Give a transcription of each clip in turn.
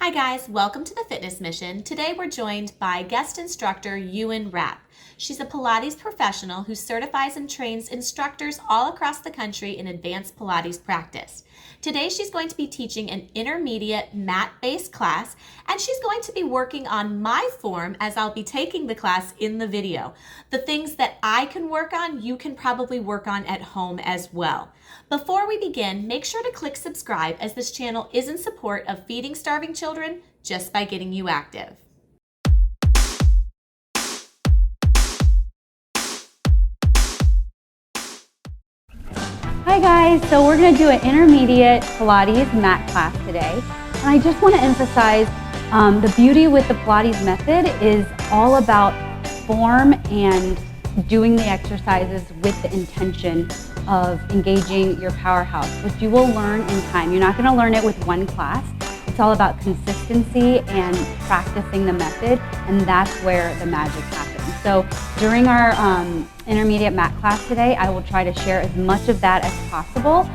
Hi guys, welcome to the Fitness Mission. Today we're joined by guest instructor Yuan Rapp. She's a Pilates professional who certifies and trains instructors all across the country in advanced Pilates practice. Today she's going to be teaching an intermediate mat-based class, and she's going to be working on my form as I'll be taking the class in the video. The things that I can work on, you can probably work on at home as well. Before we begin, make sure to click subscribe, as this channel is in support of feeding starving children just by getting you active. Hi guys, so we're going to do an intermediate Pilates mat class today. And I just want to emphasize the beauty with the Pilates method is all about form and doing the exercises with the intention of engaging your powerhouse, which you will learn in time. You're not going to learn it with one class. It's all about consistency and practicing the method, and that's where the magic happens. So during our intermediate mat class today, I will try to share as much of that as possible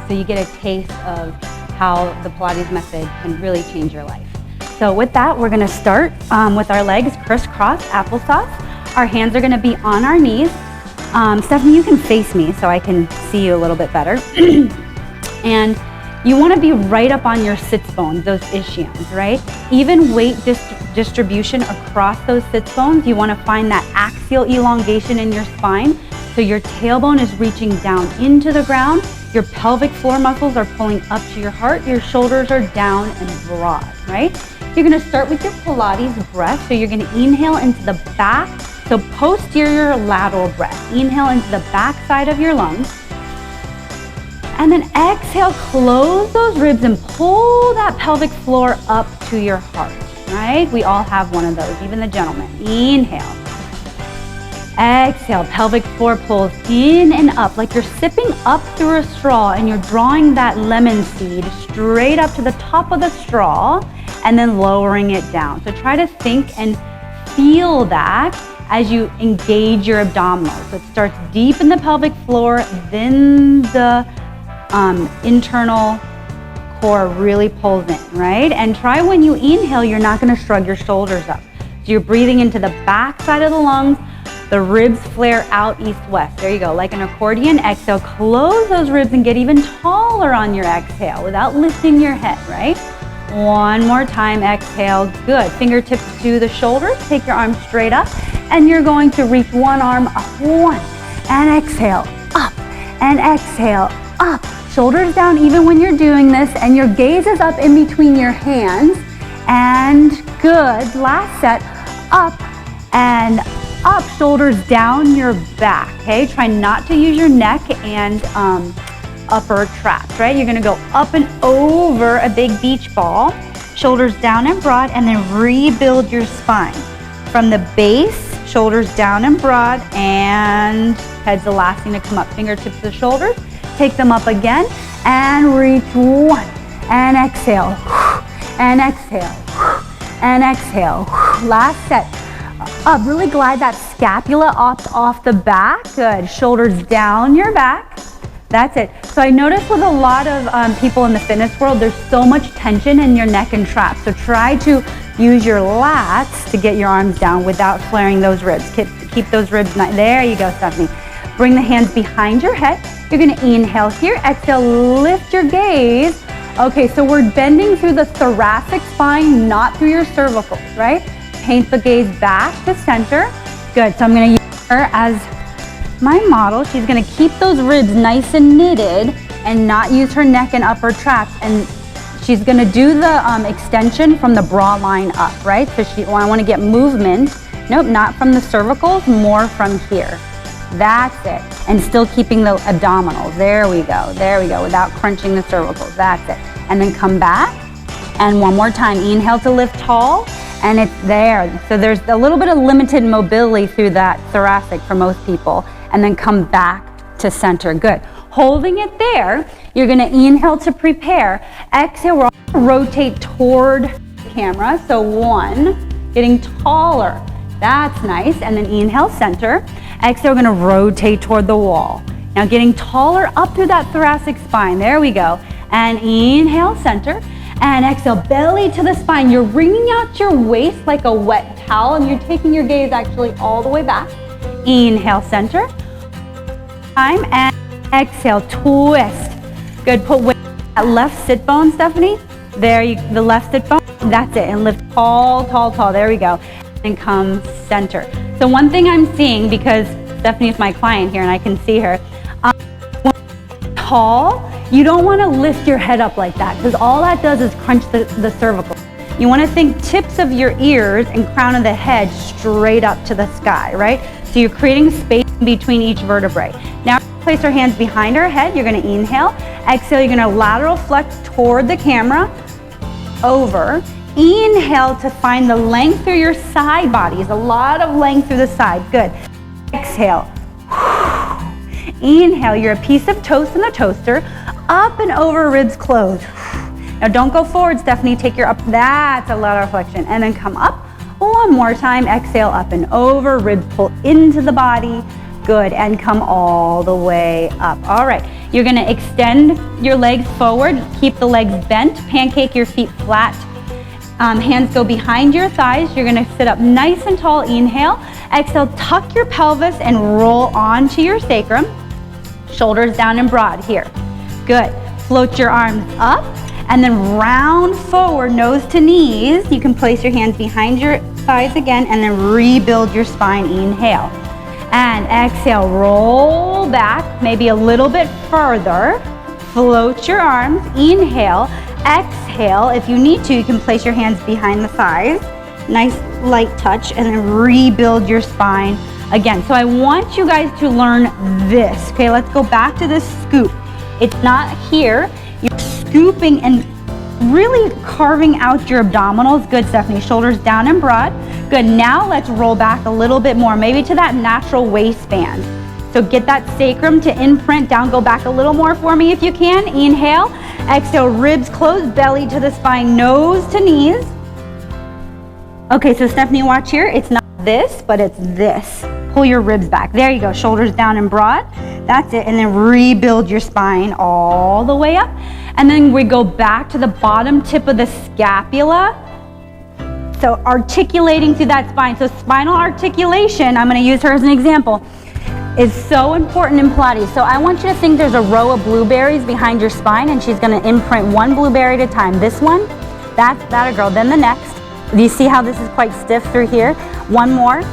so you get a taste of how the Pilates method can really change your life. So with that, we're going to start with our legs crisscross applesauce. Our hands are going to be on our knees. Stephanie, you can face me so I can see you a little bit better. And you want to be right up on your sits bones, those ischions, right? Even weight distribution across those sits bones. You want to find that axial elongation in your spine. So your tailbone is reaching down into the ground. Your pelvic floor muscles are pulling up to your heart. Your shoulders are down and broad, right? You're going to start with your Pilates breath. So you're going to inhale into the back. So posterior lateral breath. Inhale into the back side of your lungs. And then exhale, close those ribs and pull that pelvic floor up to your heart, right? We all have one of those, even the gentlemen. Inhale. Exhale, pelvic floor pulls in and up like you're sipping up through a straw and you're drawing that lemon seed straight up to the top of the straw and then lowering it down. So try to think and feel that as you engage your abdominals. So it starts deep in the pelvic floor, then the internal core really pulls in, right? And try when you inhale, you're not going to shrug your shoulders up. So you're breathing into the back side of the lungs, the ribs flare out east-west. There you go, like an accordion. Exhale, close those ribs and get even taller on your exhale without lifting your head, right? One more time, exhale, good. Fingertips to the shoulders, take your arms straight up, and you're going to reach one arm up, one, and exhale, up, and exhale, up. Shoulders down even when you're doing this, and your gaze is up in between your hands, and good. Last set, up and up, shoulders down your back, okay? Try not to use your neck and upper traps, right? You're gonna go up and over a big beach ball, shoulders down and broad, and then rebuild your spine. From the base, shoulders down and broad, and head's the last thing to come up. Fingertips to the shoulders. Take them up again and reach one and exhale and exhale and exhale. Last set. Up, really glide that scapula off the back. Good. Shoulders down your back. That's it. So I noticed with a lot of people in the fitness world, there's so much tension in your neck and traps. So try to use your lats to get your arms down without flaring those ribs. Keep those ribs nice. There you go, Stephanie. Bring the hands behind your head. You're going to inhale here, exhale, lift your gaze. Okay, so we're bending through the thoracic spine, not through your cervicals, right? Paint the gaze back to center. Good, so I'm going to use her as my model. She's going to keep those ribs nice and knitted and not use her neck and upper traps. And she's going to do the extension from the bra line up, right? So I want to get movement. Nope, not from the cervicals, more from here. That's it. And still keeping the abdominals. There we go, without crunching the cervicals. That's it. And then come back. And one more time, inhale to lift tall. And it's there. So there's a little bit of limited mobility through that thoracic for most people. And then come back to center. Good. Holding it there, you're going to inhale to prepare. Exhale, we're going to rotate toward the camera. So one, getting taller. That's nice. And then inhale, center. Exhale, we're going to rotate toward the wall. Now getting taller up through that thoracic spine. There we go. And inhale, center. And exhale, belly to the spine. You're wringing out your waist like a wet towel, and you're taking your gaze actually all the way back. Inhale, center. Time, and exhale, twist. Good, put weight on that left sit bone, Stephanie. There, the left sit bone. That's it, and lift tall, tall, tall. There we go. And come center. So one thing I'm seeing, because Stephanie is my client here and I can see her, tall, you don't want to lift your head up like that, because all that does is crunch the cervical. You want to think tips of your ears and crown of the head straight up to the sky, right? So you're creating space between each vertebrae. Now place our hands behind our head. You're going to inhale. Exhale, you're going to lateral flex toward the camera. Over. Inhale to find the length through your side bodies. A lot of length through the side. Good. Exhale. Inhale, you're a piece of toast in the toaster. Up and over, ribs closed. Now don't go forward, Stephanie. Take your up. That's a lateral flexion. And then come up. One more time. Exhale, up and over. Ribs pull into the body. Good. And come all the way up. All right. You're going to extend your legs forward. Keep the legs bent. Pancake your feet flat. Hands go behind your thighs. You're going to sit up nice and tall. Inhale. Exhale, tuck your pelvis and roll onto your sacrum. Shoulders down and broad here. Good. Float your arms up and then round forward, nose to knees. You can place your hands behind your thighs again and then rebuild your spine. Inhale. And exhale, roll back, maybe a little bit further. Float your arms. Inhale. Exhale. If you need to, you can place your hands behind the thighs. Nice light touch, and then rebuild your spine again. So I want you guys to learn this. Okay, let's go back to this scoop. It's not here. You're scooping and really carving out your abdominals. Good, Stephanie. Shoulders down and broad. Good. Now let's roll back a little bit more, maybe to that natural waistband. So get that sacrum to imprint down. Go back a little more for me if you can. Inhale. Exhale, ribs closed, belly to the spine, nose to knees. Okay, so Stephanie, watch here. It's not this, but it's this. Pull your ribs back. There you go. Shoulders down and broad. That's it. And then rebuild your spine all the way up. And then we go back to the bottom tip of the scapula. So articulating through that spine. So spinal articulation, I'm going to use her as an example, is so important in Pilates. So I want you to think there's a row of blueberries behind your spine, and she's going to imprint one blueberry at a time. This one, that's that a girl. Then the next. Do you see how this is quite stiff through here? One more,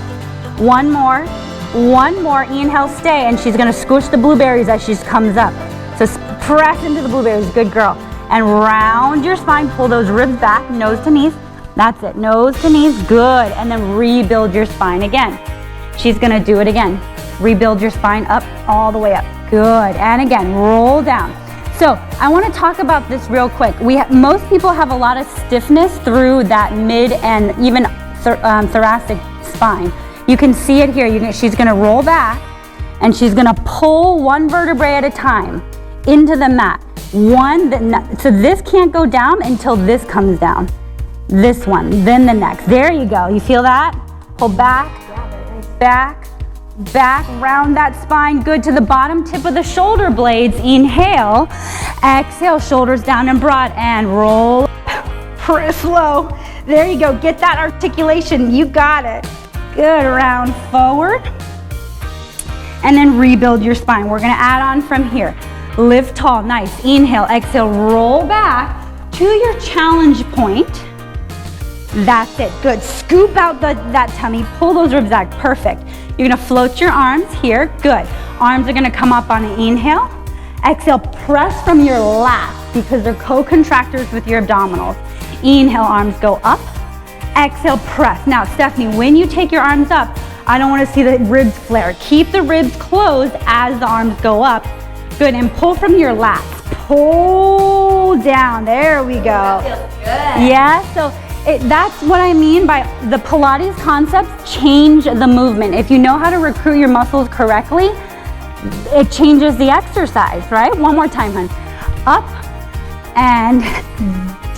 one more, one more. Inhale, stay, and she's going to squish the blueberries as she comes up. So press into the blueberries, good girl. And round your spine, pull those ribs back, nose to knees. That's it, nose to knees, good. And then rebuild your spine again. She's going to do it again. Rebuild your spine up, all the way up. Good. And again, roll down. So I want to talk about this real quick. Most people have a lot of stiffness through that mid and even thoracic spine. You can see it here. She's going to roll back and she's going to pull one vertebrae at a time into the mat. So this can't go down until this comes down. This one, then the next. There you go. You feel that? Pull back, back, back, round that spine. Good, to the bottom tip of the shoulder blades. Inhale, exhale, shoulders down and broad, and roll. Press slow. There you go. Get that articulation. You got it. Good, round forward. And then rebuild your spine. We're going to add on from here. Lift tall, nice. Inhale, exhale, roll back to your challenge point. That's it, good. Scoop out that tummy, pull those ribs back, perfect. You're gonna float your arms here, good. Arms are gonna come up on an inhale. Exhale, press from your lats because they're co-contractors with your abdominals. Inhale, arms go up. Exhale, press. Now, Stephanie, when you take your arms up, I don't wanna see the ribs flare. Keep the ribs closed as the arms go up. Good, and pull from your lats. Pull down, there we go. That feels good. Yeah, so that's what I mean by the Pilates concepts change the movement. If you know how to recruit your muscles correctly, it changes the exercise, right? One more time, hon. Up and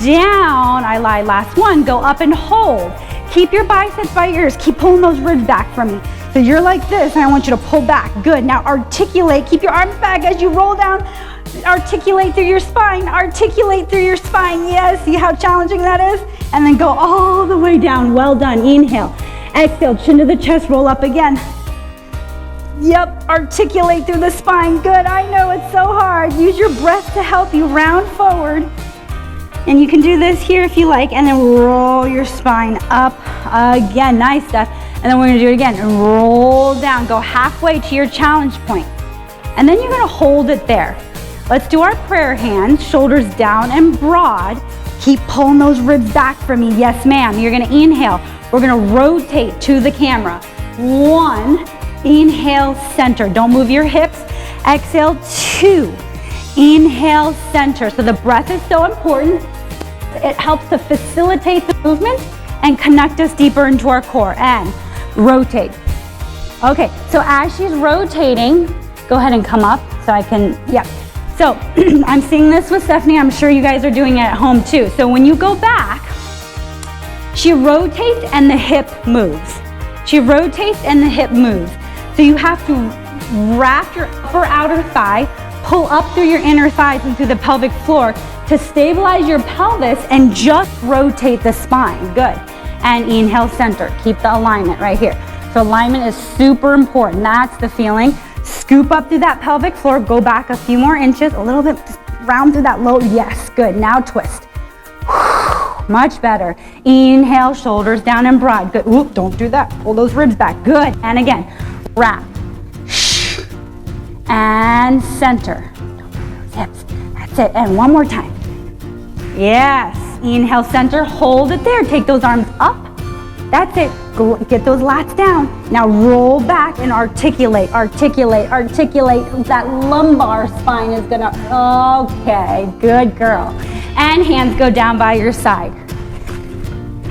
down. I lied, last one. Go up and hold. Keep your biceps by your ears. Keep pulling those ribs back from me. So you're like this, and I want you to pull back. Good. Now articulate. Keep your arms back as you roll down. Articulate through your spine, articulate through your spine. Yes, see how challenging that is? And then go all the way down. Well done. Inhale. Exhale, chin to the chest, roll up again. Yep, articulate through the spine. Good, I know it's so hard. Use your breath to help you round forward. And you can do this here if you like, and then roll your spine up again. Nice, Steph. And then we're gonna do it again. And roll down, go halfway to your challenge point. And then you're gonna hold it there. Let's do our prayer hands, shoulders down and broad. Keep pulling those ribs back for me. Yes, ma'am. You're gonna inhale. We're gonna rotate to the camera. 1, inhale, center. Don't move your hips. Exhale, 2. Inhale, center. So the breath is so important. It helps to facilitate the movement and connect us deeper into our core. And rotate. Okay, so as she's rotating, go ahead and come up so I can, yeah. So I'm seeing this with Stephanie. I'm sure you guys are doing it at home too. So when you go back, she rotates and the hip moves. She rotates and the hip moves. So you have to wrap your upper outer thigh, pull up through your inner thighs and through the pelvic floor to stabilize your pelvis and just rotate the spine. Good. And inhale, center. Keep the alignment right here. So alignment is super important. That's the feeling. Scoop up through that pelvic floor. Go back a few more inches, a little bit, just round through that low. Yes, good. Now twist. Much better. Inhale, shoulders down and broad. Good. Oop, don't do that. Pull those ribs back. Good. And again, wrap. And center. Hips. That's it. And one more time. Yes. Inhale, center. Hold it there. Take those arms up. That's it. Get those lats down. Now roll back and articulate, articulate, articulate. That lumbar spine is gonna, okay, good girl. And hands go down by your side.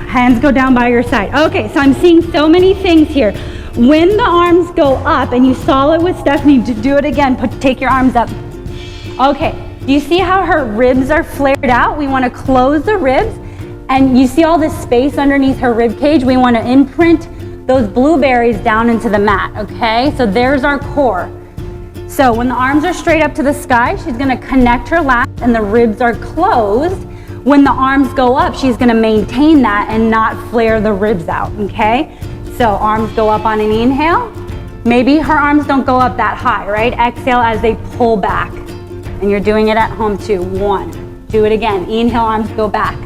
Hands go down by your side. Okay, so I'm seeing so many things here. When the arms go up, and you saw it with Stephanie, do it again, take your arms up. Okay, do you see how her ribs are flared out? We wanna close the ribs. And you see all this space underneath her rib cage? We want to imprint those blueberries down into the mat, okay? So there's our core. So when the arms are straight up to the sky, she's going to connect her lats and the ribs are closed. When the arms go up, she's going to maintain that and not flare the ribs out, okay? So arms go up on an inhale. Maybe her arms don't go up that high, right? Exhale as they pull back. And you're doing it at home too. 1. Do it again. Inhale, arms go back.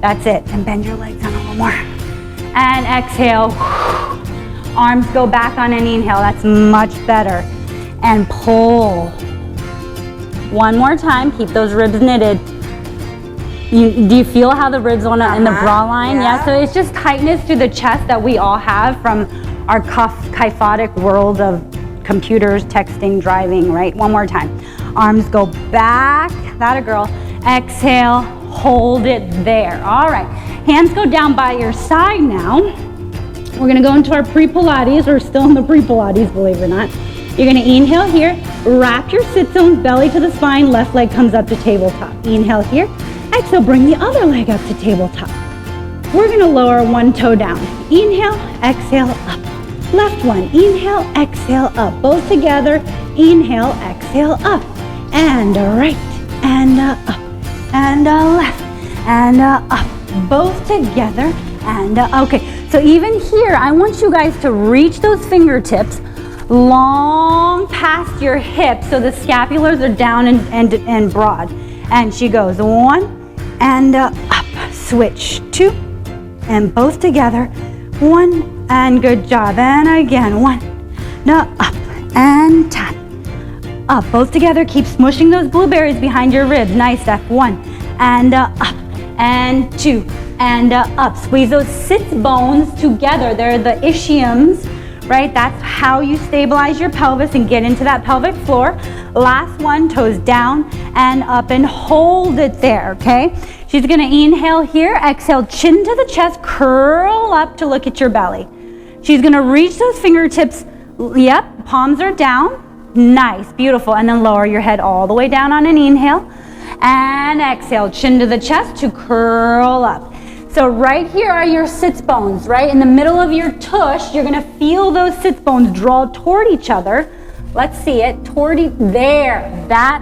That's it. And bend your legs on a little more. And exhale. Arms go back on an inhale. That's much better. And pull. One more time. Keep those ribs knitted. Do you feel how the ribs on in the bra line? Yeah. So it's just tightness through the chest that we all have from our kyphotic world of computers, texting, driving, right? One more time. Arms go back. That a girl. Exhale. Hold it there. All right. Hands go down by your side now. We're going to go into our pre-Pilates. We're still in the pre-Pilates, believe it or not. You're going to inhale here. Wrap your sit bones, belly to the spine. Left leg comes up to tabletop. Inhale here. Exhale, bring the other leg up to tabletop. We're going to lower one toe down. Inhale, exhale, up. Left one. Inhale, exhale, up. Both together. Inhale, exhale, up. And right. And up. And left, and up, both together, and okay. So even here, I want you guys to reach those fingertips long past your hips so the scapulars are down and broad. And she goes 1, and up, switch 2, and both together, 1, and good job. And again, 1, up, and 10. Up, both together. Keep smushing those blueberries behind your ribs. Nice, Steph. 1, and up, and 2, and up. Squeeze those sit bones together. They're the ischiums, right? That's how you stabilize your pelvis and get into that pelvic floor. Last one, toes down and up, and hold it there, okay? She's gonna inhale here, exhale, chin to the chest, curl up to look at your belly. She's gonna reach those fingertips, yep, palms are down. Nice, beautiful. And then lower your head all the way down on an inhale. And exhale, chin to the chest to curl up. So right here are your sits bones, right? In the middle of your tush, you're gonna feel those sits bones draw toward each other. Let's see it, there. That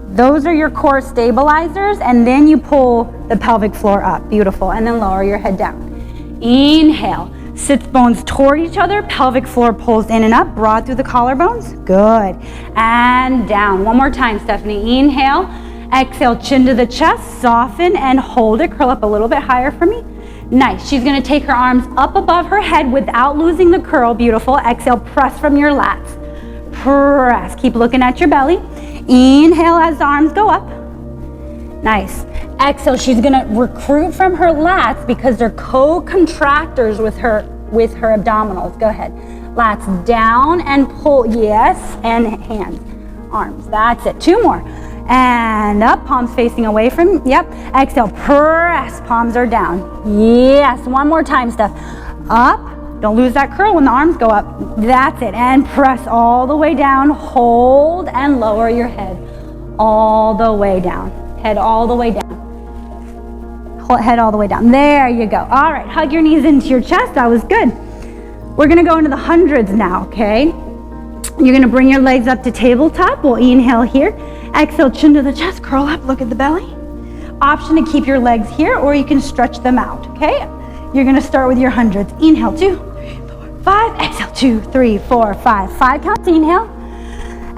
Those are your core stabilizers, and then you pull the pelvic floor up. Beautiful. And then lower your head down. Inhale. Sits bones toward each other. Pelvic floor pulls in and up. Broad through the collarbones. Good. And down. One more time, Stephanie. Inhale. Exhale, chin to the chest. Soften and hold it. Curl up a little bit higher for me. Nice. She's going to take her arms up above her head without losing the curl. Beautiful. Exhale, press from your lats. Press. Keep looking at your belly. Inhale as the arms go up. Nice. Exhale, she's going to recruit from her lats because they're co-contractors with her abdominals. Go ahead. Lats down and pull. Yes. And hands. Arms. That's it. 2 more. And up, palms facing away from, yep. Exhale, press, palms are down. Yes, one more time, Steph. Up, don't lose that curl when the arms go up. That's it, and press all the way down. Hold and lower your head all the way down. Head all the way down. Head all the way down. There you go. All right, hug your knees into your chest. That was good. We're gonna go into the hundreds now, okay? You're gonna bring your legs up to tabletop. We'll inhale here. Exhale, chin to the chest, curl up, look at the belly. Option to keep your legs here, or you can stretch them out, okay? You're gonna start with your hundreds. Inhale, 2, 3, 4, 5. Exhale, 2, 3, 4, 5. 5 counts, inhale.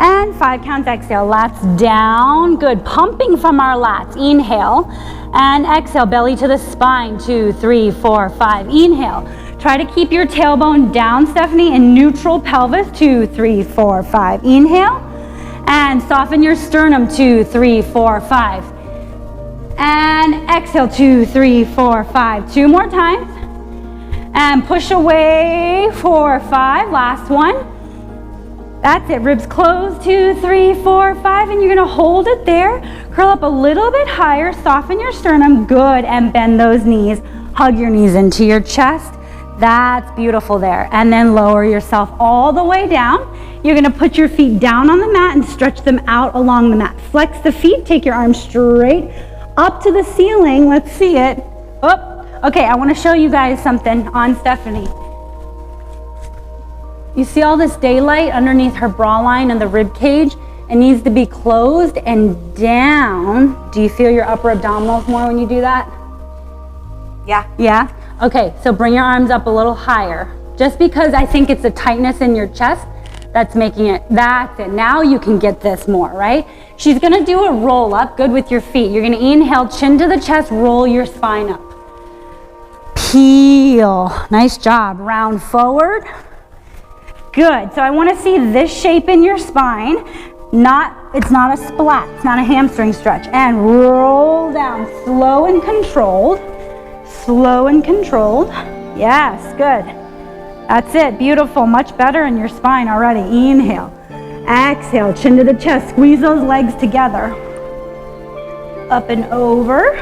And 5 counts, exhale. Lats down, good. Pumping from our lats. Inhale. And exhale, belly to the spine. 2, 3, 4, 5. Inhale. Try to keep your tailbone down, Stephanie, and neutral pelvis. 2, 3, 4, 5. Inhale. And soften your sternum. 2, 3, 4, 5. And exhale. 2, 3, 4, 5. 2 more times. And push away. 4, 5. Last one. That's it. Ribs closed. 2, 3, 4, 5. And you're going to hold it there. Curl up a little bit higher. Soften your sternum. Good. And bend those knees. Hug your knees into your chest. That's beautiful there. And then lower yourself all the way down. You're going to put your feet down on the mat and stretch them out along the mat. Flex the feet. Take your arms straight up to the ceiling. Let's see it. Oh, okay. I want to show you guys something on Stephanie. You see all this daylight underneath her bra line and the rib cage? It needs to be closed and down. Do you feel your upper abdominals more when you do that? Yeah. Yeah? Okay, so bring your arms up a little higher. Just because I think it's a tightness in your chest that's making it, that's it. Now you can get this more, right? She's gonna do a roll up, good with your feet. You're gonna inhale, chin to the chest, roll your spine up. Peel, nice job. Round forward. Good, so I wanna see this shape in your spine. It's not a splat, it's not a hamstring stretch. And roll down, slow and controlled. Slow and controlled. Yes, good. That's it, beautiful. Much better in your spine already. Inhale. Exhale, chin to the chest. Squeeze those legs together. Up and over.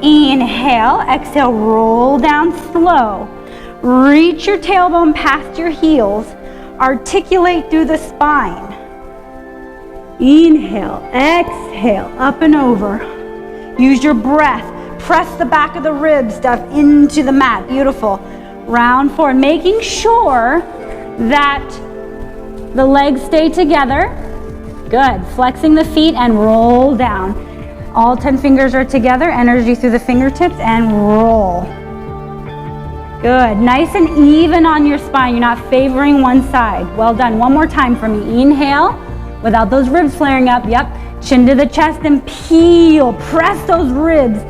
Inhale. Exhale, roll down slow. Reach your tailbone past your heels. Articulate through the spine. Inhale. Exhale, up and over. Use your breath. Press the back of the ribs stuff into the mat. Beautiful. Round forward, making sure that the legs stay together. Good. Flexing the feet and roll down. All 10 fingers are together. Energy through the fingertips and roll. Good. Nice and even on your spine. You're not favoring one side. Well done. One more time for me. Inhale without those ribs flaring up. Yep. Chin to the chest and peel. Press those ribs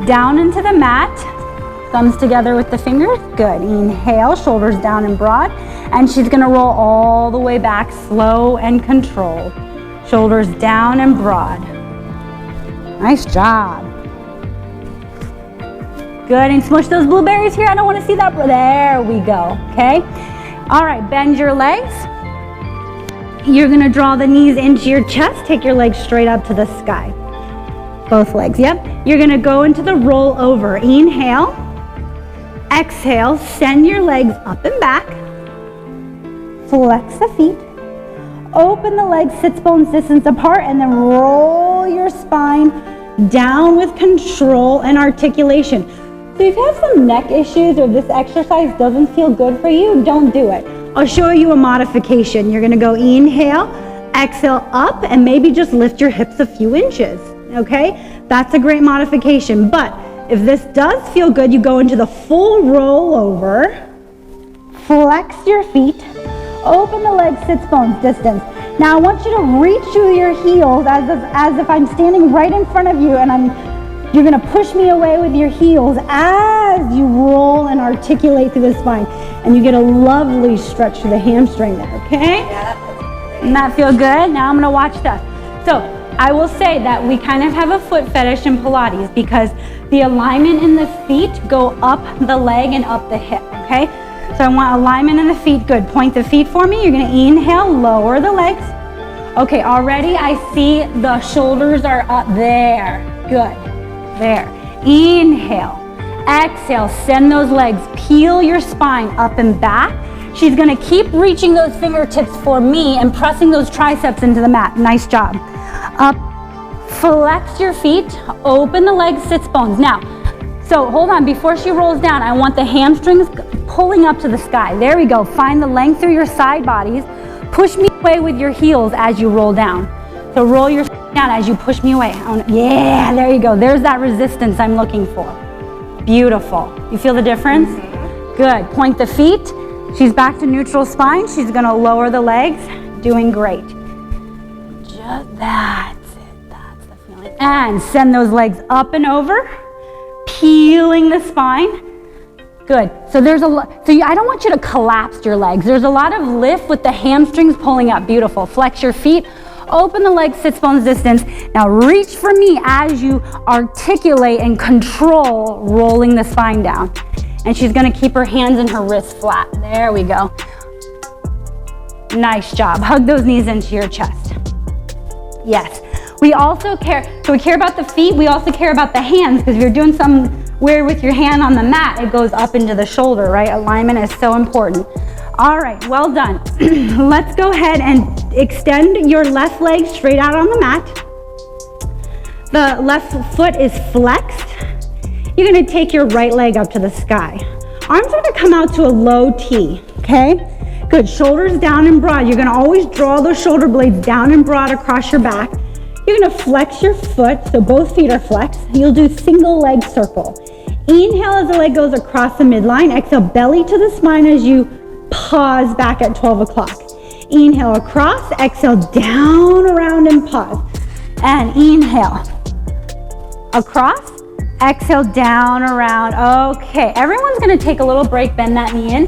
down into the mat, thumbs together with the fingers. Good. Inhale, shoulders down and broad. And she's gonna roll all the way back, slow and controlled. Shoulders down and broad. Nice job. Good, and smush those blueberries here. I don't wanna see that. There we go, okay? All right, bend your legs. You're gonna draw the knees into your chest. Take your legs straight up to the sky. Both legs, yep. You're gonna go into the roll over. Inhale, exhale, send your legs up and back. Flex the feet. Open the legs, sits bones distance apart, and then roll your spine down with control and articulation. So if you have some neck issues or this exercise doesn't feel good for you, don't do it. I'll show you a modification. You're gonna go inhale, Exhale up, and maybe just lift your hips a few inches, okay? That's a great modification, but if this does feel good, you go into the full roll over, flex your feet, open the legs, sits bones distance. Now I want you to reach through your heels as if I'm standing right in front of you, and you're gonna push me away with your heels as you roll and articulate through the spine. And you get a lovely stretch to the hamstring there, okay? Yeah, Doesn't that feel good? Now I'm gonna watch that. So I will say that we kind of have a foot fetish in Pilates because the alignment in the feet go up the leg and up the hip, okay? So I want alignment in the feet, good. Point the feet for me. You're gonna inhale, lower the legs. Okay, already I see the shoulders are up there, good, there. Inhale, exhale, send those legs, peel your spine up and back. She's gonna keep reaching those fingertips for me and pressing those triceps into the mat. Nice job. Up, flex your feet, open the legs, sits bones. Now, so hold on, before she rolls down, I want the hamstrings pulling up to the sky. There we go, find the length through your side bodies. Push me away with your heels as you roll down. So roll your down as you push me away. Yeah, there you go. There's that resistance I'm looking for. Beautiful. You feel the difference? Good. Point the feet. She's back to neutral spine. She's gonna lower the legs. Doing great. Just that's it. That's the feeling. And send those legs up and over. Peeling the spine. Good. So there's a lot. I don't want you to collapse your legs. There's a lot of lift with the hamstrings pulling up. Beautiful. Flex your feet. Open the legs, sits bones distance. Now reach for me as you articulate and control rolling the spine down. And she's gonna keep her hands and her wrists flat. There we go. Nice job. Hug those knees into your chest. Yes. We also care, so we care about the feet, we also care about the hands, because if you're doing somewhere with your hand on the mat, it goes up into the shoulder, right? Alignment is so important. All right, well done. Let's go ahead and extend your left leg straight out on the mat. The left foot is flexed. You're gonna take your right leg up to the sky. Arms are gonna come out to a low T, okay? Good, shoulders down and broad. You're gonna always draw those shoulder blades down and broad across your back. You're gonna flex your foot, so both feet are flexed. You'll do single leg circle. Inhale as the leg goes across the midline. Exhale, belly to the spine as you pause back at 12 o'clock. Inhale across, exhale down, around, and pause. And inhale across, exhale down, around. Okay, everyone's gonna take a little break, bend that knee in.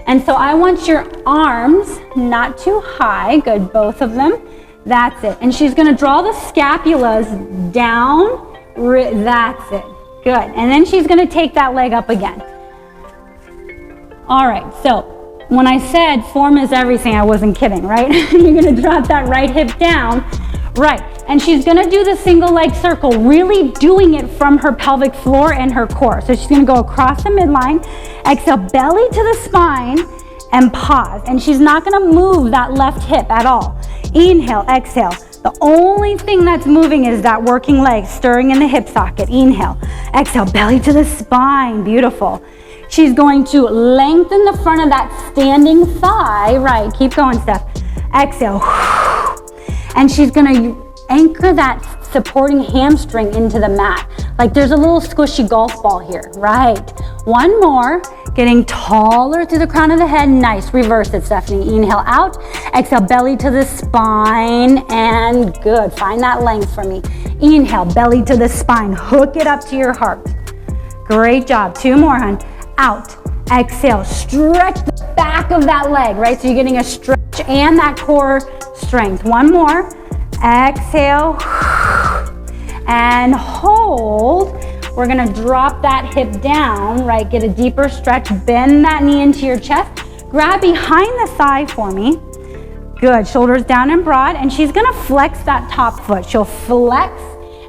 And so I want your arms not too high, good, both of them. That's it. And she's gonna draw the scapulas down, that's it, good. And then she's gonna take that leg up again. All right, so when I said form is everything, I wasn't kidding, right? You're gonna drop that right hip down, right. And she's gonna do the single leg circle, really doing it from her pelvic floor and her core. So she's gonna go across the midline, exhale, belly to the spine, and pause. And she's not gonna move that left hip at all. Inhale, exhale. The only thing that's moving is that working leg, stirring in the hip socket. Inhale, exhale, belly to the spine, beautiful. She's going to lengthen the front of that standing thigh, right, keep going, Steph. Exhale, and she's gonna anchor that supporting hamstring into the mat. Like there's a little squishy golf ball here, right. One more, getting taller through the crown of the head, nice, reverse it, Stephanie. Inhale out, exhale, belly to the spine, and good, find that length for me. Inhale, belly to the spine, hook it up to your heart. Great job, two more, hon. Out, exhale, stretch the back of that leg, right? So you're getting a stretch and that core strength. One more, exhale, and hold. We're gonna drop that hip down, right? Get a deeper stretch, bend that knee into your chest. Grab behind the thigh for me. Good, shoulders down and broad, and she's gonna flex that top foot. She'll flex,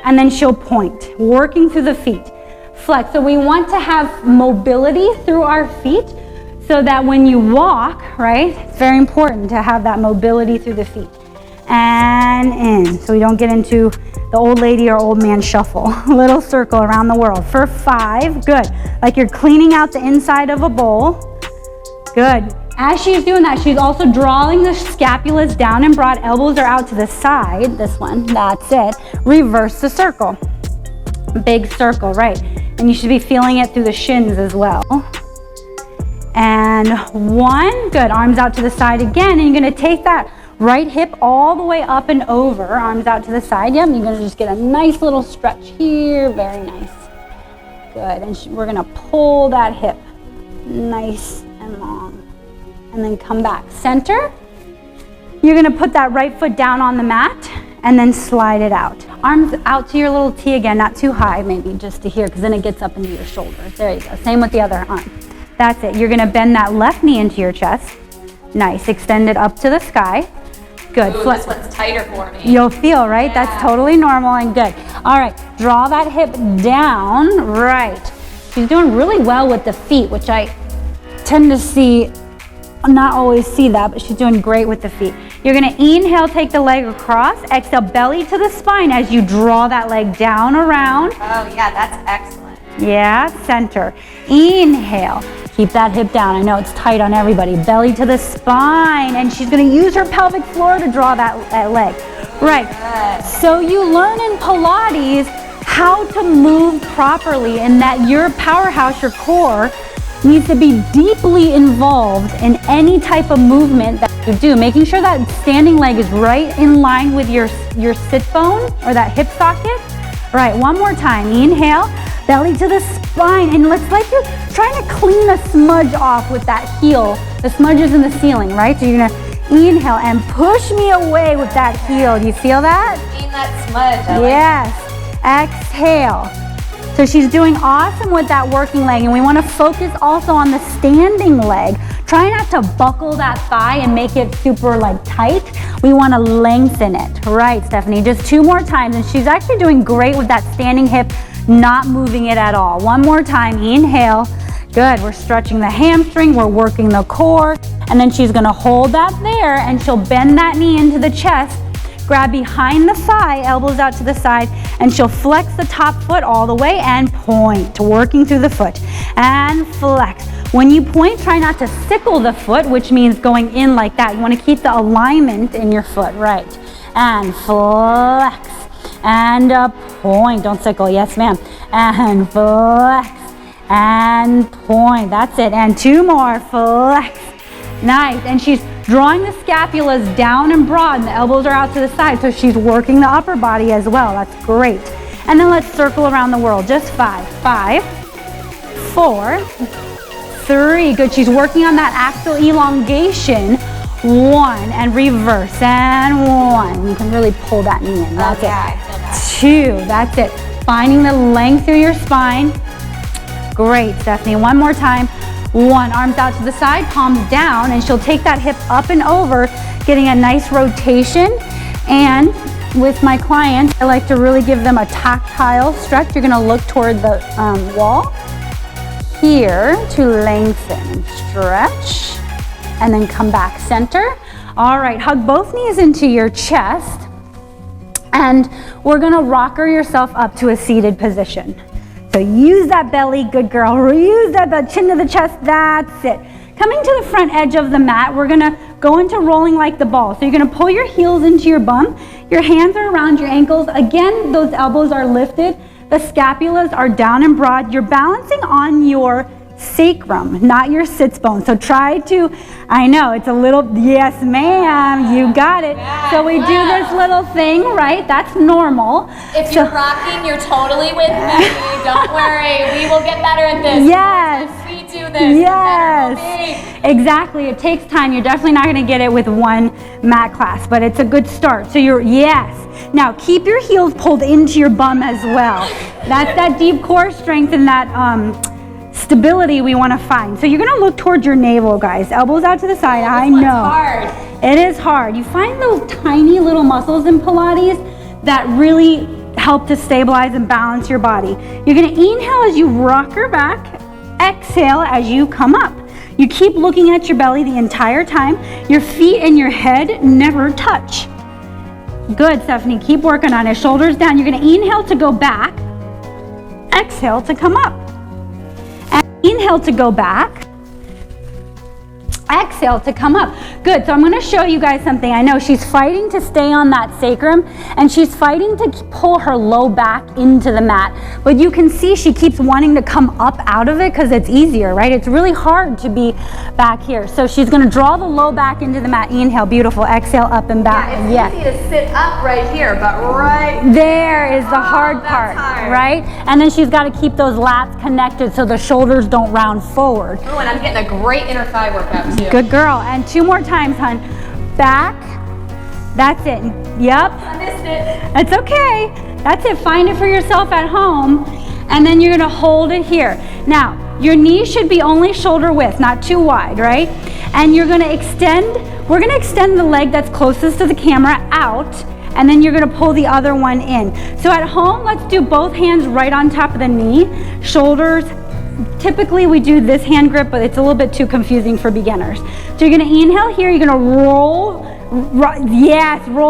and then she'll point, working through the feet. Flex, so we want to have mobility through our feet so that when you walk, right, it's very important to have that mobility through the feet. And in, so we don't get into the old lady or old man shuffle. Little circle around the world for 5, good. Like you're cleaning out the inside of a bowl. Good, As she's doing that, she's also drawing the scapulas down and broad. Elbows are out to the side. This one, that's it. Reverse the circle. Big circle, right. And you should be feeling it through the shins as well. And one, good. Arms out to the side again. And you're gonna take that right hip all the way up and over. Arms out to the side. Yep, you're gonna just get a nice little stretch here. Very nice. Good, and we're gonna pull that hip nice and long. And then come back. Center. You're gonna put that right foot down on the mat and then slide it out. Arms out to your little T again, not too high, maybe just to here, because then it gets up into your shoulders. There you go, same with the other arm. That's it, you're gonna bend that left knee into your chest. Nice, extend it up to the sky. Good. Ooh, this one's tighter for me. You'll feel, right? Yeah. That's totally normal and good. All right, draw that hip down, right. She's doing really well with the feet, which I tend to see, not always see that, but she's doing great with the feet. You're gonna inhale, take the leg across, exhale, belly to the spine as you draw that leg down around. Oh yeah, that's excellent. Yeah, center. Inhale, keep that hip down. I know it's tight on everybody. Belly to the spine, and she's gonna use her pelvic floor to draw that leg. Right, so you learn in Pilates how to move properly, and that your powerhouse, your core, needs to be deeply involved in any type of movement that you do, making sure that standing leg is right in line with your sit bone or that hip socket. Right, one more time. Inhale, belly to the spine, and it's like you're trying to clean a smudge off with that heel. The smudge is in the ceiling, right? So you're gonna inhale and push me away with that heel. Do you feel that? Clean that smudge. Yes. Exhale. So she's doing awesome with that working leg, and we want to focus also on the standing leg. Try not to buckle that thigh and make it super like tight. We want to lengthen it. Right, Stephanie, just 2 more times, and she's actually doing great with that standing hip, not moving it at all. One more time, inhale. Good, we're stretching the hamstring, we're working the core, and then she's gonna hold that there, and she'll bend that knee into the chest, grab behind the thigh, elbows out to the side, and she'll flex the top foot all the way and point, working through the foot, and flex. When you point, try not to sickle the foot, which means going in like that. You want to keep the alignment in your foot, right? And flex, and point, don't sickle, yes ma'am, and flex, and point, that's it, and 2 more, flex. Nice, and she's drawing the scapulas down and broad, and the elbows are out to the side, so she's working the upper body as well. That's great. And then let's circle around the world, just 5. 5, 4, 3, good. She's working on that axial elongation. 1, and reverse, and 1. You can really pull that knee in, that's it. I feel that. 2, that's it. Finding the length through your spine. Great, Stephanie, one more time. 1, arms out to the side, palms down, and she'll take that hip up and over, getting a nice rotation. And with my clients, I like to really give them a tactile stretch. You're gonna look toward the wall here to lengthen, stretch, and then come back, center. All right, hug both knees into your chest, and we're gonna rocker yourself up to a seated position. So use that belly, good girl. Use that chin to the chest, that's it. Coming to the front edge of the mat, we're gonna go into rolling like the ball. So you're gonna pull your heels into your bum. Your hands are around your ankles. Again, those elbows are lifted. The scapulas are down and broad. You're balancing on your sacrum, not your sits bone. So try to, I know it's a little, yes ma'am, you got it. Yeah, so we do this little thing, right? That's normal. If you're rocking, you're totally with me. Don't worry, we will get better at this. Yes. We do this. Yes. Exactly. It takes time. You're definitely not going to get it with one mat class, but it's a good start. So you're, yes. Now keep your heels pulled into your bum as well. That's that deep core strength and that stability we want to find. So you're going to look towards your navel, guys. Elbows out to the side. I know. Hard. It is hard. You find those tiny little muscles in Pilates that really help to stabilize and balance your body. You're going to inhale as you rock her back. Exhale as you come up. You keep looking at your belly the entire time. Your feet and your head never touch. Good, Stephanie. Keep working on it. Shoulders down. You're going to inhale to go back. Exhale to come up. And inhale to go back. Exhale to come up. Good, so I'm gonna show you guys something. I know she's fighting to stay on that sacrum and she's fighting to pull her low back into the mat. But you can see she keeps wanting to come up out of it because it's easier, right? It's really hard to be back here. So she's gonna draw the low back into the mat. Inhale, beautiful. Exhale, up and back. Yeah, it's easy to sit up right here, but right there is the hard part, right? And then she's gotta keep those lats connected so the shoulders don't round forward. Oh, and I'm getting a great inner thigh workout too. Good girl. And 2 more times, hun. Back. That's it. Yep. I missed it. It's okay. That's it. Find it for yourself at home. And then you're going to hold it here. Now, your knees should be only shoulder width, not too wide, right? And you're going to extend. We're going to extend the leg that's closest to the camera out. And then you're going to pull the other one in. So at home, let's do both hands right on top of the knee. Shoulders. Typically we do this hand grip, but it's a little bit too confusing for beginners. So you're gonna inhale here, you're gonna roll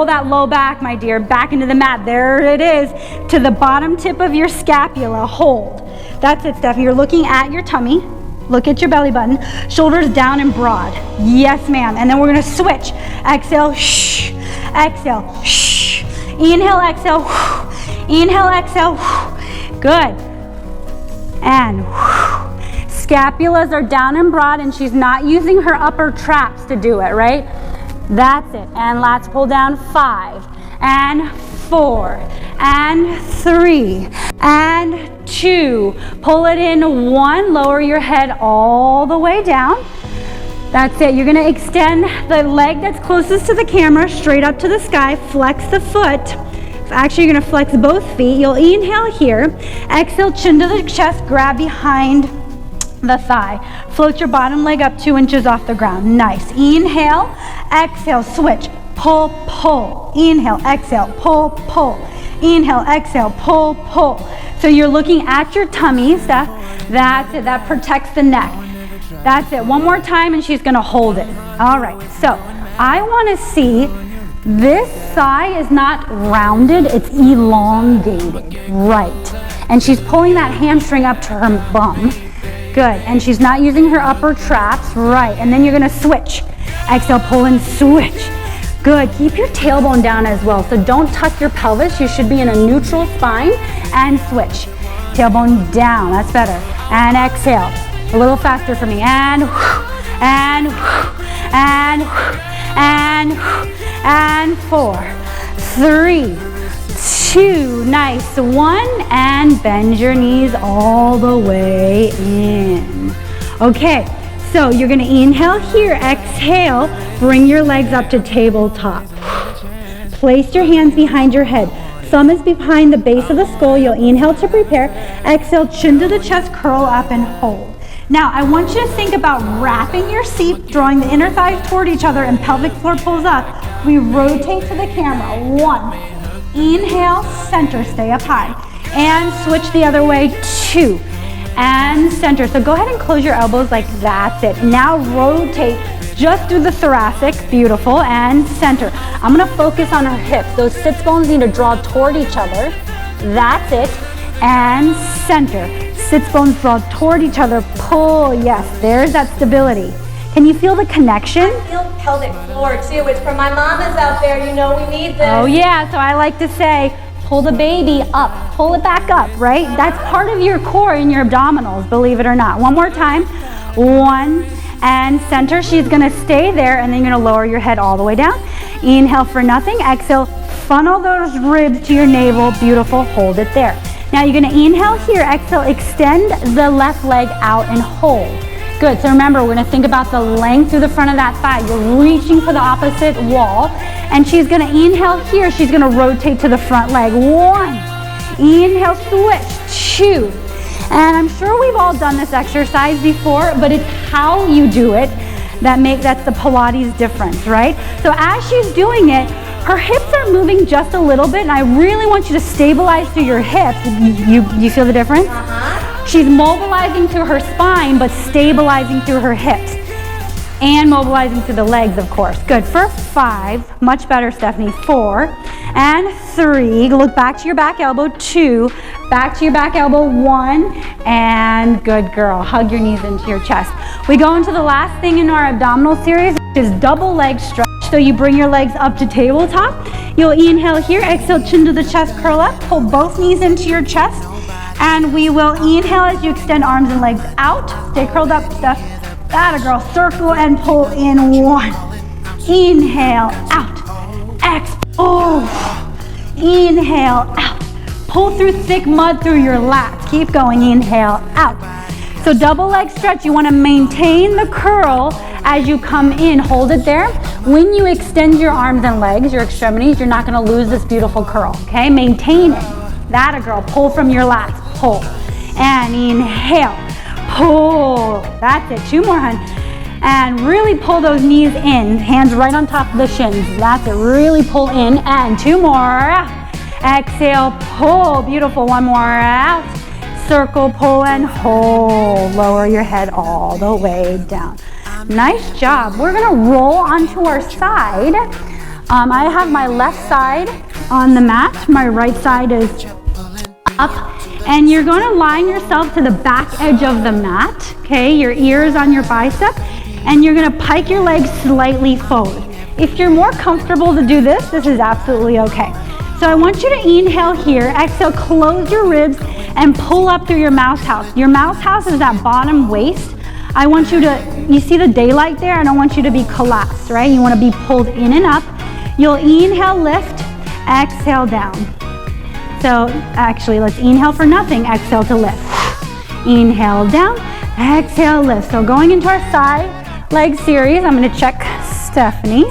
that low back, my dear, back into the mat. There it is, to the bottom tip of your scapula, hold. That's it, Stephanie. You're looking at your tummy, look at your belly button, shoulders down and broad. Yes, ma'am. And then we're gonna switch. Exhale, shh, exhale, shh. Inhale, exhale, inhale, exhale, good. And scapulas are down and broad and she's not using her upper traps to do it, right? That's it. And lats pull down. 5 and 4 and 3 and 2. Pull it in. 1. Lower your head all the way down. That's it. You're going to extend the leg that's closest to the camera straight up to the sky. Flex the foot. Actually, you're going to flex both feet. You'll inhale here. Exhale, chin to the chest. Grab behind the thigh. Float your bottom leg up 2 inches off the ground. Nice. Inhale. Exhale. Switch. Pull, pull. Inhale. Exhale. Pull, pull. Inhale. Exhale. Pull, pull. So you're looking at your tummy, Steph. That's it. That protects the neck. That's it. One more time and she's going to hold it. All right. So I want to see. This thigh is not rounded, it's elongated, right. And she's pulling that hamstring up to her bum. Good, and she's not using her upper traps, right. And then you're gonna switch. Exhale, pull and switch. Good, keep your tailbone down as well. So don't tuck your pelvis, you should be in a neutral spine and switch. Tailbone down, that's better. And exhale, a little faster for me. And 4, 3, 2, nice. 1, and bend your knees all the way in. Okay, so you're gonna inhale here, exhale, bring your legs up to tabletop. Place your hands behind your head. Thumb is behind the base of the skull. You'll inhale to prepare. Exhale, chin to the chest, curl up and hold. Now, I want you to think about wrapping your seat, drawing the inner thighs toward each other and pelvic floor pulls up. We rotate to the camera. 1, inhale, center, stay up high. And switch the other way. 2, and center. So go ahead and close your elbows like that's it. Now rotate just through the thoracic, beautiful, and center. I'm gonna focus on her hips. Those sits bones need to draw toward each other. That's it, and center. Sits bones draw toward each other, pull, yes, there's that stability. Can you feel the connection? I feel pelvic floor too. It's for my mamas out there, you know we need this. Oh yeah, so I like to say, pull the baby up, pull it back up, right? That's part of your core and your abdominals, believe it or not. One more time. 1, and center. She's gonna stay there and then you're gonna lower your head all the way down. Inhale for nothing, exhale, funnel those ribs to your navel, beautiful, hold it there. Now you're gonna inhale here, exhale, extend the left leg out and hold. Good, so remember, we're gonna think about the length through the front of that thigh. You're reaching for the opposite wall, and she's gonna inhale here, she's gonna rotate to the front leg. 1, inhale, switch, 2. And I'm sure we've all done this exercise before, but it's how you do it that's the Pilates difference, right? So as she's doing it, her hips are moving just a little bit, and I really want you to stabilize through your hips. You feel the difference? She's mobilizing through her spine, but stabilizing through her hips. and mobilizing through the legs, of course. Good, for 5, much better, Stephanie. 4 and 3, look back to your back elbow. 2, back to your back elbow. 1, and good girl, hug your knees into your chest. We go into the last thing in our abdominal series, which is double leg stretch. So you bring your legs up to tabletop. You'll inhale here, exhale, chin to the chest, curl up, pull both knees into your chest. And we will inhale as you extend arms and legs out. Stay curled up, Steph. That a girl. Circle and pull in. 1. Inhale, out. Exhale. Oh. Inhale, out. Pull through thick mud through your lats. Keep going. Inhale, out. So double leg stretch. You want to maintain the curl as you come in. Hold it there. When you extend your arms and legs, your extremities, you're not going to lose this beautiful curl. Okay? Maintain it. That a girl. Pull from your lats. Pull. And inhale. Pull. That's it. 2 more, hun. And really pull those knees in. Hands right on top of the shins. That's it. Really pull in. And 2 more. Exhale. Pull. Beautiful. 1 more. Out. Circle, pull, and hold. Lower your head all the way down. Nice job. We're going to roll onto our side. I have my left side on the mat. My right side is up. And you're going to line yourself to the back edge of the mat. Okay, your ears on your bicep. And you're going to pike your legs slightly forward. If you're more comfortable to do this, this is absolutely okay. So I want you to inhale here. Exhale, close your ribs and pull up through your mouse house. Your mouse house is that bottom waist. I want you to, you see the daylight there? I don't want you to be collapsed, right? You want to be pulled in and up. You'll inhale, lift, exhale down. So actually, let's inhale for nothing, exhale to lift. Inhale down, exhale, lift. So going into our side leg series, I'm going to check Stephanie.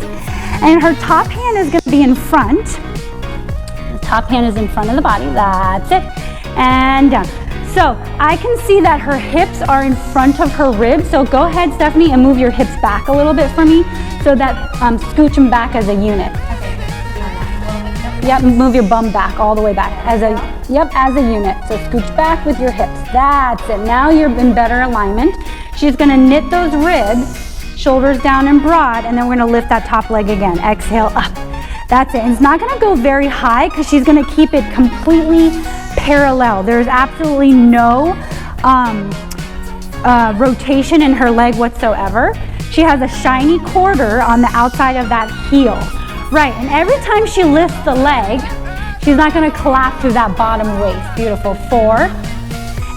And her top hand is going to be in front. The top hand is in front of the body, that's it. And down. So I can see that her hips are in front of her ribs. So go ahead, Stephanie, and move your hips back a little bit for me so that scooch them back as a unit. Yep, move your bum back all the way back as a unit. So scooch back with your hips. That's it. Now you're in better alignment. She's going to knit those ribs, shoulders down and broad, and then we're going to lift that top leg again. Exhale up. That's it. And it's not going to go very high because she's going to keep it completely parallel. There's absolutely no rotation in her leg whatsoever. She has a shiny quarter on the outside of that heel. Right, and every time she lifts the leg, she's not going to collapse through that bottom waist. Beautiful. 4.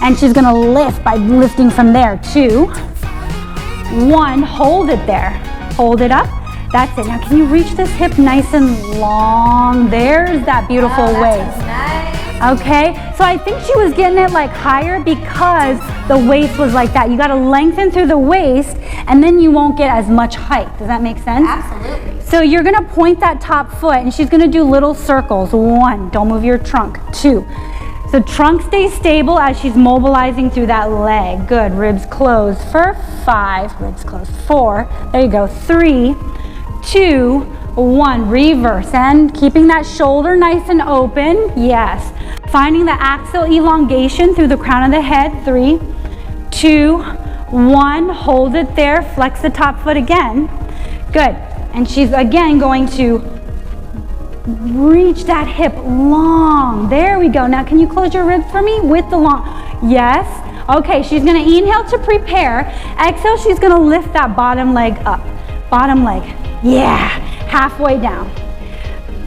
And she's going to lift by lifting from there. 2. 1. Hold it there. Hold it up. That's it. Now can you reach this hip nice and long? There's that beautiful waist. Nice. Okay, so I think she was getting it like higher because the waist was like that. You got to lengthen through the waist and then you won't get as much height. Does that make sense? Absolutely. So you're going to point that top foot and she's going to do little circles. 1, don't move your trunk. 2, so trunk stays stable as she's mobilizing through that leg. Good, ribs closed for 5, ribs closed. 4, there you go. 3, 2, 1, reverse and keeping that shoulder nice and open. Yes. Finding the axial elongation through the crown of the head. 3, 2, 1, hold it there, flex the top foot again. Good, and she's again going to reach that hip long. There we go. Now can you close your ribs for me with the long? Yes. Okay, she's gonna inhale to prepare. Exhale, she's gonna lift that bottom leg up. Bottom leg, yeah, halfway down.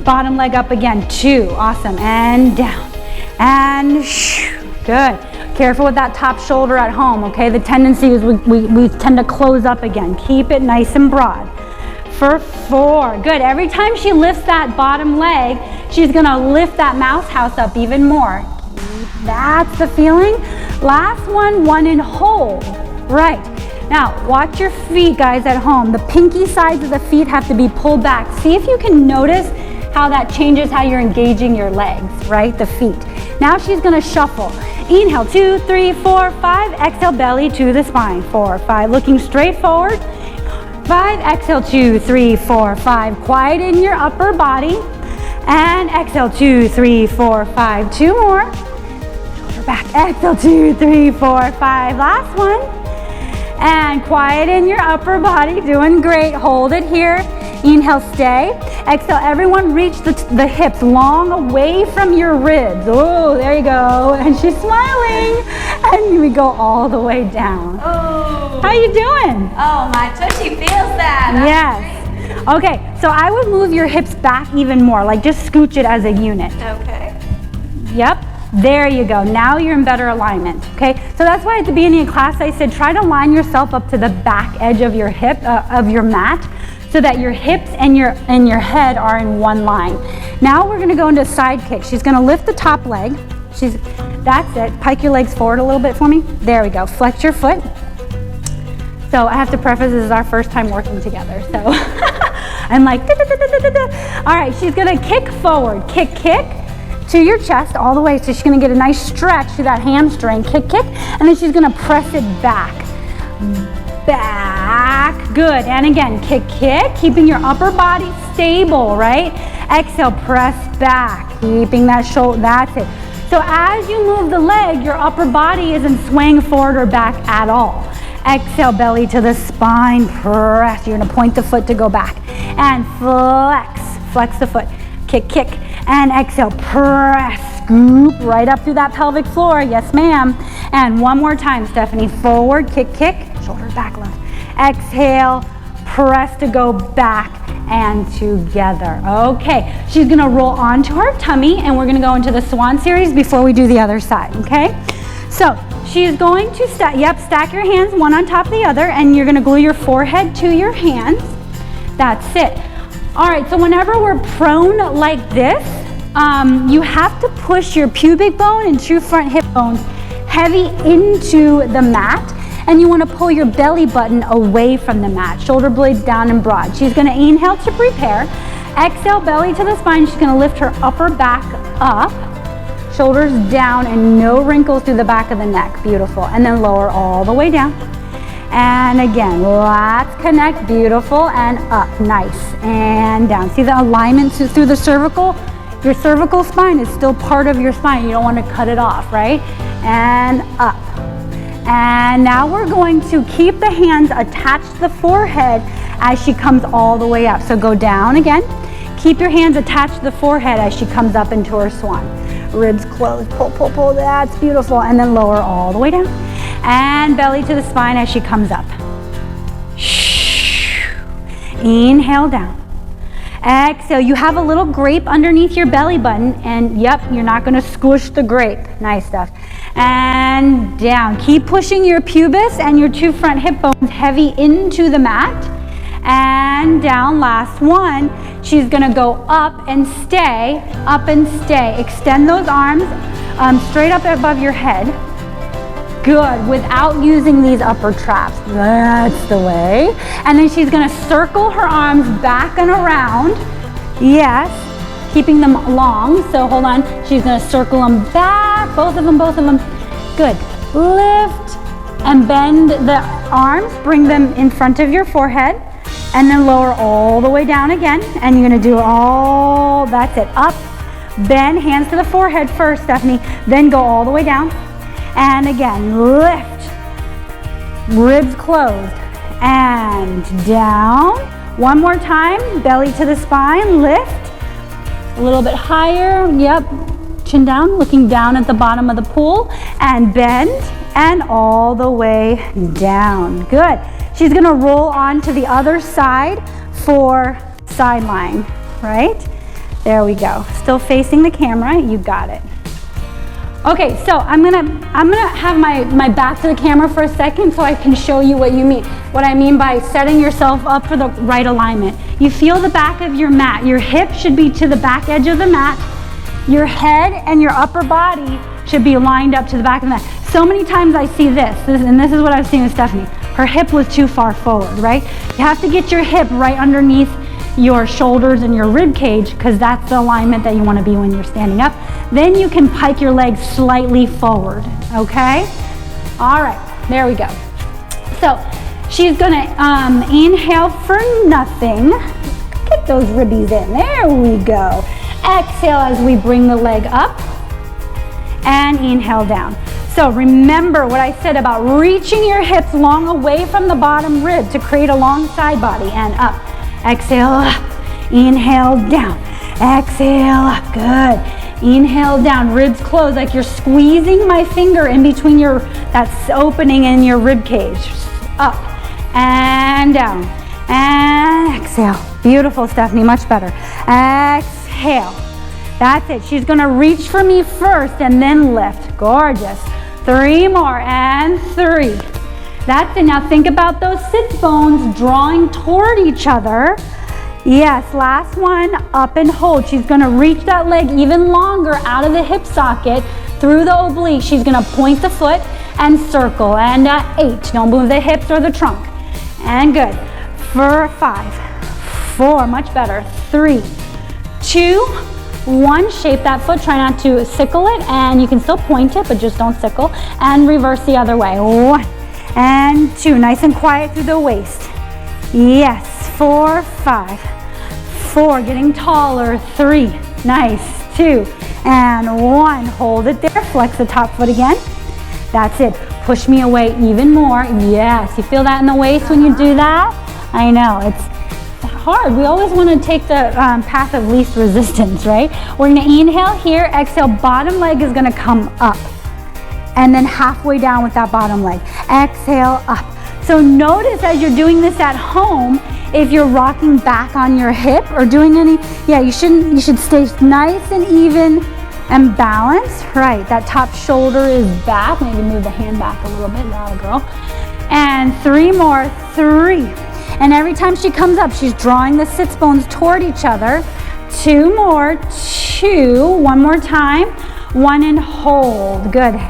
Bottom leg up again, 2, awesome, and down. And good. Careful with that top shoulder at home, okay? The tendency is we tend to close up again. Keep it nice and broad. For 4, good. Every time she lifts that bottom leg, she's gonna lift that mouse house up even more. That's the feeling. Last one, 1 and hold. Right. Now, watch your feet, guys, at home. The pinky sides of the feet have to be pulled back. See if you can notice how that changes how you're engaging your legs, right? The feet. Now she's gonna shuffle. Inhale, 2, 3, 4, 5. Exhale, belly to the spine. 4, 5, looking straight forward. 5, exhale, 2, 3, 4, 5. Quiet in your upper body. And exhale, 2, 3, 4, 5. 2 more. Shoulder back. Exhale, 2, 3, 4, 5. Last one. And quieten your upper body, doing great. Hold it here. Inhale, stay. Exhale, everyone reach the hips long away from your ribs. Oh, there you go. And she's smiling. And we go all the way down. Oh. How you doing? Oh, my tushy feels that. Yes. Okay, so I would move your hips back even more, like just scooch it as a unit. Okay. Yep. There you go. Now you're in better alignment. Okay, so that's why at the beginning of class I said try to line yourself up to the back edge of your hip of your mat, so that your hips and your head are in one line. Now we're going to go into side kick. She's going to lift the top leg. That's it. Pike your legs forward a little bit for me. There we go. Flex your foot. So I have to preface, this is our first time working together. So I'm like, da, da, da, da, da, da. All right, she's going to kick forward. Kick to your chest all the way. So she's going to get a nice stretch to that hamstring. Kick, and then she's going to press it back. Good. And again, kick, keeping your upper body stable, right? Exhale, press back, keeping that shoulder. That's it. So as you move the leg, your upper body isn't swaying forward or back at all. Exhale, belly to the spine, press. You're going to point the foot to go back. And flex the foot. Kick, and exhale, press, scoop right up through that pelvic floor. Yes, ma'am. And one more time, Stephanie. Forward, kick, shoulders back, left. Exhale, press to go back and together. Okay, she's gonna roll onto her tummy and we're gonna go into the swan series before we do the other side, okay? So she's going to stack your hands one on top of the other, and you're gonna glue your forehead to your hands. That's it. All right, so whenever we're prone like this, you have to push your pubic bone and true front hip bones heavy into the mat, and you want to pull your belly button away from the mat, shoulder blades down and broad. She's going to inhale to prepare. Exhale, belly to the spine. She's going to lift her upper back up, shoulders down, and no wrinkles through the back of the neck. Beautiful. And then lower all the way down. And again, let's connect. Beautiful. And up. Nice. And down. See the alignment through the cervical? Your cervical spine is still part of your spine. You don't want to cut it off, right? And up. And now we're going to keep the hands attached to the forehead as she comes all the way up. So go down again. Keep your hands attached to the forehead as she comes up into her swan. Ribs closed, pull, that's beautiful. And then lower all the way down. And belly to the spine as she comes up. Inhale down. Exhale, you have a little grape underneath your belly button, and yep, you're not gonna squish the grape. Nice stuff. And down. Keep pushing your pubis and your two front hip bones heavy into the mat. And down, last one. She's gonna go up and stay, Extend those arms straight up above your head. Good, without using these upper traps. That's the way. And then she's gonna circle her arms back and around. Yes, keeping them long. So hold on, she's gonna circle them back, both of them. Good, lift and bend the arms, bring them in front of your forehead, and then lower all the way down again. And you're gonna do that's it, up, bend, hands to the forehead first, Stephanie, then go all the way down. And again, lift, ribs closed, and down. One more time, belly to the spine, lift, a little bit higher, yep, chin down, looking down at the bottom of the pool, and bend, and all the way down. Good. She's gonna roll on to the other side for side lying, right? There we go. Still facing the camera, you got it. Okay, so I'm gonna have my back to the camera for a second so I can show you what I mean by setting yourself up for the right alignment. You feel the back of your mat. Your hip should be to the back edge of the mat. Your head and your upper body should be lined up to the back of the mat. So many times I see this is what I've seen with Stephanie. Her hip was too far forward, right? You have to get your hip right underneath your shoulders and your rib cage, because that's the alignment that you want to be when you're standing up. Then you can pike your legs slightly forward, okay? All right, there we go. So she's gonna inhale for nothing. Get those ribbies in, there we go. Exhale as we bring the leg up, and inhale down. So remember what I said about reaching your hips long away from the bottom rib to create a long side body, and up. Exhale, up. Inhale, down. Exhale, up. Good. Inhale, down. Ribs close like you're squeezing my finger in between that's opening in your rib cage. Up and down. And exhale. Beautiful, Stephanie, much better. Exhale. That's it. She's gonna reach for me first and then lift. Gorgeous. 3 more, and 3. That's it. Now think about those sits bones drawing toward each other. Yes, last one, up and hold. She's gonna reach that leg even longer out of the hip socket through the oblique. She's gonna point the foot and circle, and 8. Don't move the hips or the trunk. And good. For 5, 4, much better. 3, 2, 1, shape that foot, try not to sickle it, and you can still point it, but just don't sickle, and reverse the other way. 1 and 2, nice and quiet through the waist. Yes, 4, 5, 4, getting taller, 3, nice, 2, and 1, hold it there, flex the top foot again. That's it, push me away even more. Yes, you feel that in the waist when you do that? I know, it's hard. We always want to take the path of least resistance, right? We're going to inhale here, exhale, bottom leg is going to come up, and then halfway down with that bottom leg. Exhale, up. So notice as you're doing this at home, if you're rocking back on your hip or doing any, you should stay nice and even and balanced. Right, that top shoulder is back. Maybe move the hand back a little bit, now girl. And 3 more, 3. And every time she comes up, she's drawing the sits bones toward each other. 2 more, 2, 1 more time, 1 and hold, good.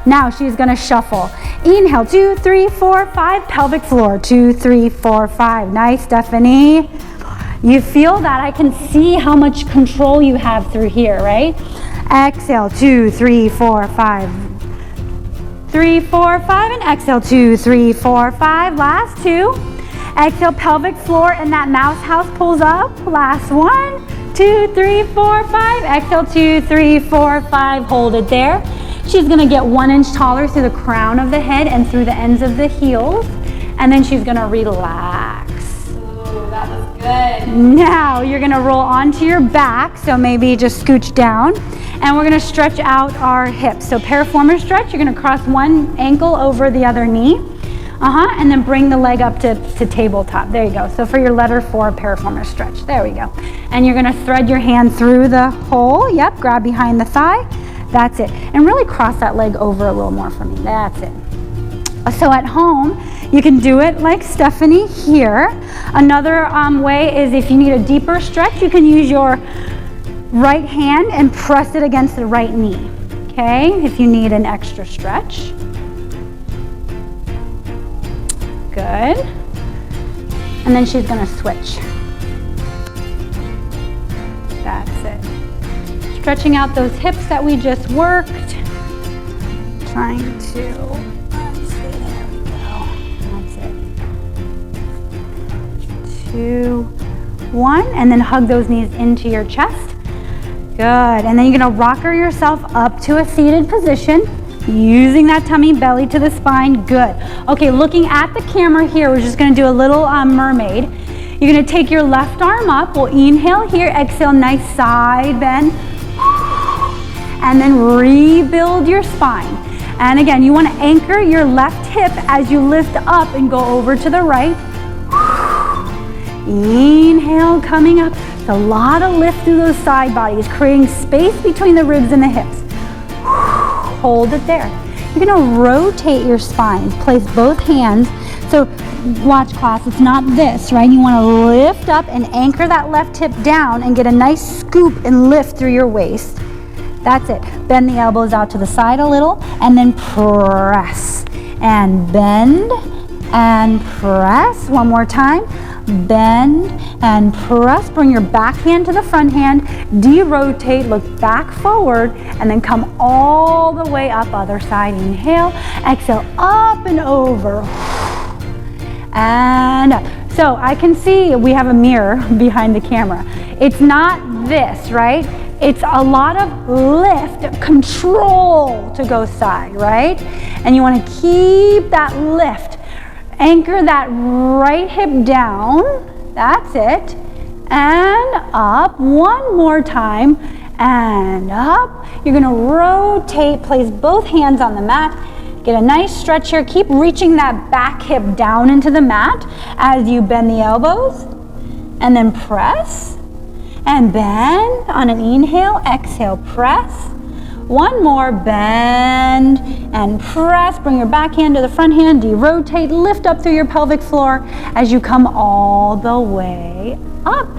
Now she's gonna shuffle. Inhale, 2, 3, 4, 5, pelvic floor, 2, 3, 4, 5. Nice, Stephanie. You feel that? I can see how much control you have through here, right? Exhale, 2, 3, 4, 5. 3, 4, 5, and exhale, 2, 3, 4, 5. Last 2. Exhale, pelvic floor, and that mouse house pulls up. Last 1, 2, 3, 4, 5. Exhale, 2, 3, 4, 5. Hold it there. She's gonna get 1 inch taller through the crown of the head and through the ends of the heels. And then she's gonna relax. Ooh, that was good. Now you're gonna roll onto your back. So maybe just scooch down. And we're gonna stretch out our hips. So paraformer stretch, you're gonna cross one ankle over the other knee. And then bring the leg up to tabletop. There you go. So for your letter 4 paraformer stretch. There we go. And you're gonna thread your hand through the hole. Yep, grab behind the thigh. That's it. And really cross that leg over a little more for me. That's it. So at home, you can do it like Stephanie here. Another way is if you need a deeper stretch, you can use your right hand and press it against the right knee. Okay, if you need an extra stretch. Good. And then she's gonna switch. That's it. Stretching out those hips that we just worked. Trying to, let's see, there we go. That's it. 2, 1, and then hug those knees into your chest. Good, and then you're gonna rocker yourself up to a seated position. Using that tummy, belly to the spine, good. Okay, looking at the camera here, we're just gonna do a little mermaid. You're gonna take your left arm up, we'll inhale here, exhale, nice side bend. And then rebuild your spine. And again, you wanna anchor your left hip as you lift up and go over to the right. Inhale, coming up. It's a lot of lift through those side bodies, creating space between the ribs and the hips. Hold it there. You're gonna rotate your spine. Place both hands. So watch class, it's not this, right? You wanna lift up and anchor that left hip down and get a nice scoop and lift through your waist. That's it. Bend the elbows out to the side a little and then press. And bend and press. One more time. Bend and press. Bring your back hand to the front hand. De-rotate, look back forward, and then come all the way up other side. Inhale, exhale, up and over. And up. So I can see we have a mirror behind the camera. It's not this, right? it's a lot of lift, control to go side, right? And you want to keep that lift. Anchor that right hip down, that's it, and up, one more time, and up. You're gonna rotate, place both hands on the mat, get a nice stretch here, keep reaching that back hip down into the mat as you bend the elbows, and then press, and bend on an inhale, exhale, press. One more, bend and press. Bring your back hand to the front hand, de-rotate, lift up through your pelvic floor as you come all the way up.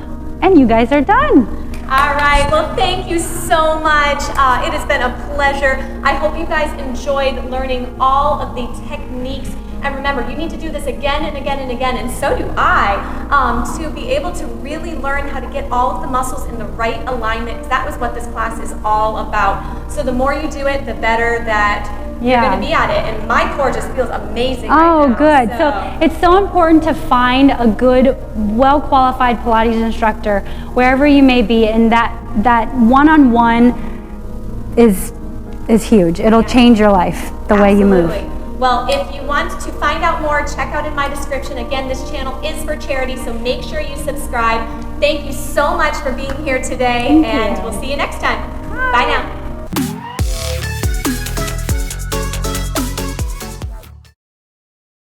And you guys are done. All right, well, thank you so much. It has been a pleasure. I hope you guys enjoyed learning all of the techniques. And remember, you need to do this again and again and again, and so do I, to be able to really learn how to get all of the muscles in the right alignment, because that was what this class is all about. So the more you do it, the better that you're going to be at it. And my core just feels amazing right now. Good. So it's so important to find a good, well-qualified Pilates instructor wherever you may be, and that one-on-one is huge. It'll change your life, the way you move. Well, if you want to find out more, check out in my description. Again, this channel is for charity, so make sure you subscribe. Thank you so much for being here today, and we'll see you next time. Bye now.